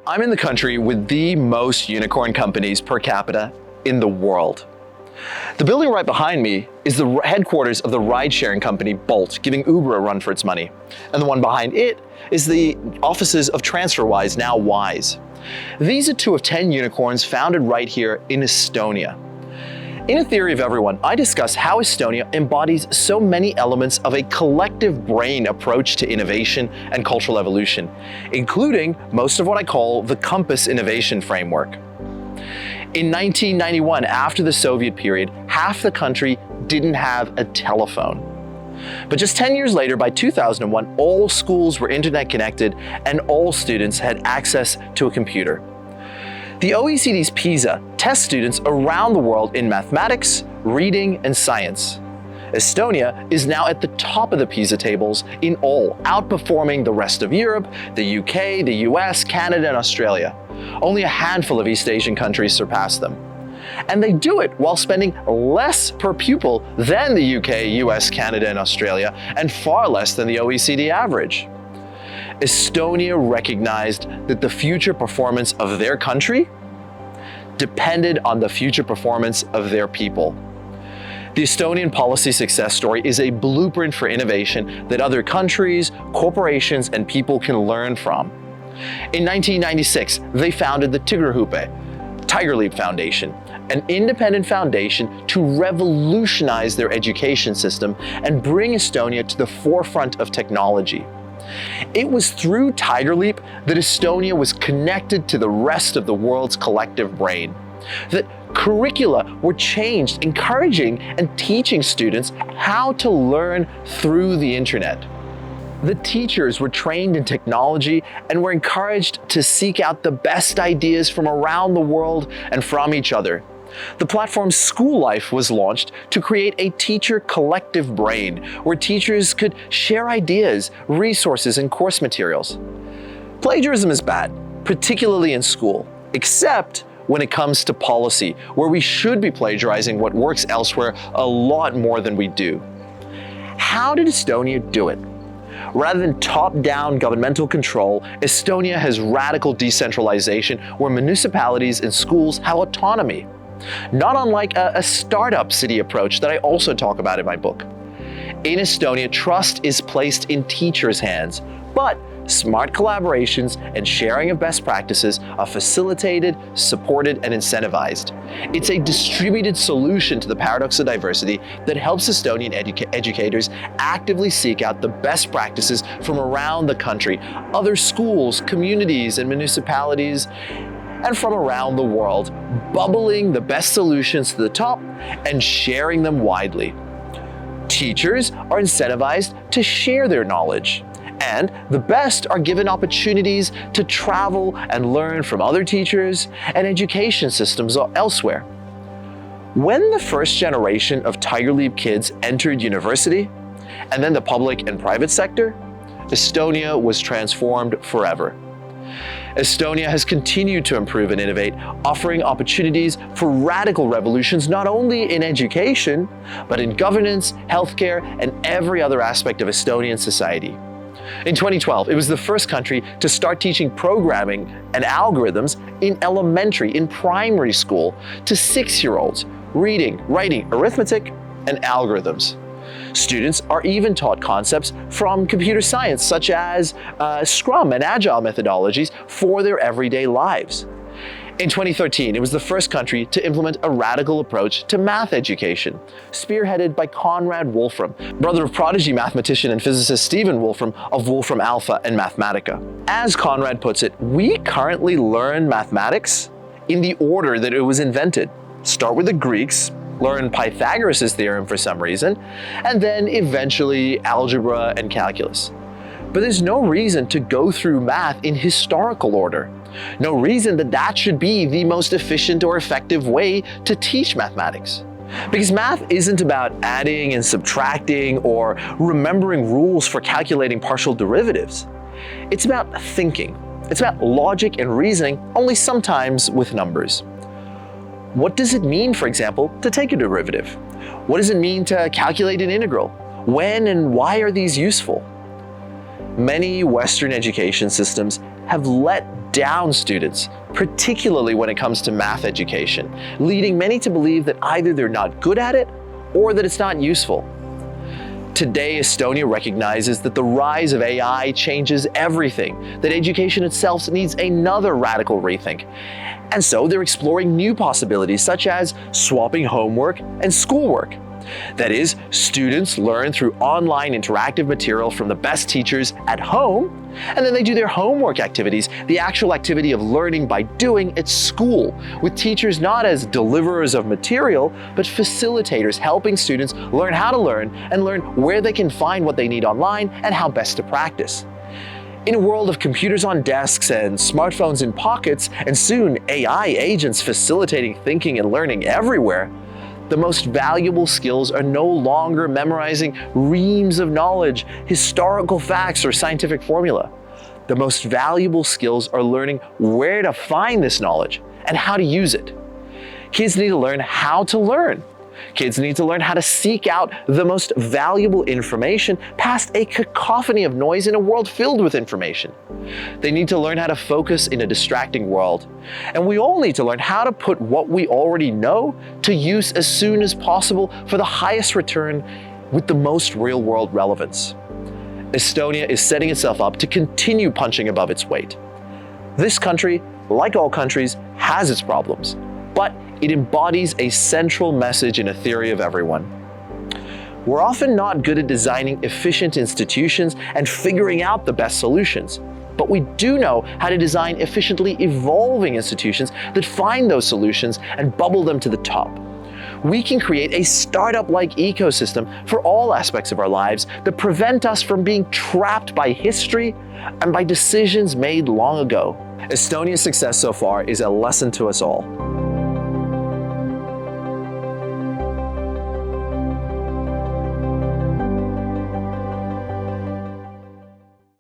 I'm in the country with the most unicorn companies per capita in the world. The building right behind me is the headquarters of the ride-sharing company Bolt, giving Uber a run for its money. And the one behind it is the offices of TransferWise, now Wise. These are two of 10 unicorns founded right here in Estonia. In A Theory of Everyone, I discuss how Estonia embodies so many elements of a collective brain approach to innovation and cultural evolution, including most of what I call the Compass Innovation Framework. In 1991, after the Soviet period, half the country didn't have a telephone. But just 10 years later, by 2001, all schools were internet connected and all students had access to a computer. The OECD's PISA tests students around the world in mathematics, reading, and science. Estonia is now at the top of the PISA tables in all, outperforming the rest of Europe, the UK, the US, Canada, and Australia. Only a handful of East Asian countries surpass them. And they do it while spending less per pupil than the UK, US, Canada, and Australia, and far less than the OECD average. Estonia recognized that the future performance of their country depended on the future performance of their people. The Estonian policy success story is a blueprint for innovation that other countries, corporations, and people can learn from. In 1996, they founded the Tiger Leap Foundation, an independent foundation to revolutionize their education system and bring Estonia to the forefront of technology. It was through Tiger Leap that Estonia was connected to the rest of the world's collective brain, that curricula were changed, encouraging and teaching students how to learn through the internet. The teachers were trained in technology and were encouraged to seek out the best ideas from around the world and from each other. The platform School Life was launched to create a teacher collective brain where teachers could share ideas, resources, and course materials. Plagiarism is bad, particularly in school, except when it comes to policy, where we should be plagiarizing what works elsewhere a lot more than we do. How did Estonia do it? Rather than top-down governmental control, Estonia has radical decentralization where municipalities and schools have autonomy. Not unlike a startup city approach that I also talk about in my book. In Estonia, trust is placed in teachers' hands, but smart collaborations and sharing of best practices are facilitated, supported, and incentivized. It's a distributed solution to the paradox of diversity that helps Estonian educators actively seek out the best practices from around the country, other schools, communities, and municipalities, and from around the world, bubbling the best solutions to the top and sharing them widely. Teachers are incentivized to share their knowledge, and the best are given opportunities to travel and learn from other teachers and education systems elsewhere. When the first generation of Tiger Leap kids entered university, and then the public and private sector, Estonia was transformed forever. Estonia has continued to improve and innovate, offering opportunities for radical revolutions not only in education, but in governance, healthcare, and every other aspect of Estonian society. In 2012, it was the first country to start teaching programming and algorithms in primary school to 6-year-olds, reading, writing, arithmetic, and algorithms. Students are even taught concepts from computer science, such as Scrum and Agile methodologies for their everyday lives. In 2013, it was the first country to implement a radical approach to math education, spearheaded by Conrad Wolfram, brother of prodigy mathematician and physicist Stephen Wolfram of Wolfram Alpha and Mathematica. As Conrad puts it, we currently learn mathematics in the order that it was invented. Start with the Greeks, learn Pythagoras' theorem for some reason, and then eventually algebra and calculus. But there's no reason to go through math in historical order. No reason that should be the most efficient or effective way to teach mathematics. Because math isn't about adding and subtracting or remembering rules for calculating partial derivatives. It's about thinking. It's about logic and reasoning, only sometimes with numbers. What does it mean, for example, to take a derivative? What does it mean to calculate an integral? When and why are these useful? Many Western education systems have let down students, particularly when it comes to math education, leading many to believe that either they're not good at it or that it's not useful. Today, Estonia recognizes that the rise of AI changes everything, that education itself needs another radical rethink. And so they're exploring new possibilities such as swapping homework and schoolwork. That is, students learn through online interactive material from the best teachers at home, and then they do their homework activities, the actual activity of learning by doing, at school, with teachers not as deliverers of material, but facilitators helping students learn how to learn and learn where they can find what they need online and how best to practice. In a world of computers on desks and smartphones in pockets, and soon AI agents facilitating thinking and learning everywhere, the most valuable skills are no longer memorizing reams of knowledge, historical facts, or scientific formula. The most valuable skills are learning where to find this knowledge and how to use it. Kids need to learn how to learn. Kids need to learn how to seek out the most valuable information past a cacophony of noise in a world filled with information. They need to learn how to focus in a distracting world. And we all need to learn how to put what we already know to use as soon as possible for the highest return with the most real-world relevance. Estonia is setting itself up to continue punching above its weight. This country, like all countries, has its problems, but it embodies a central message in a theory of everyone. We're often not good at designing efficient institutions and figuring out the best solutions, but we do know how to design efficiently evolving institutions that find those solutions and bubble them to the top. We can create a startup-like ecosystem for all aspects of our lives that prevent us from being trapped by history and by decisions made long ago. Estonia's success so far is a lesson to us all.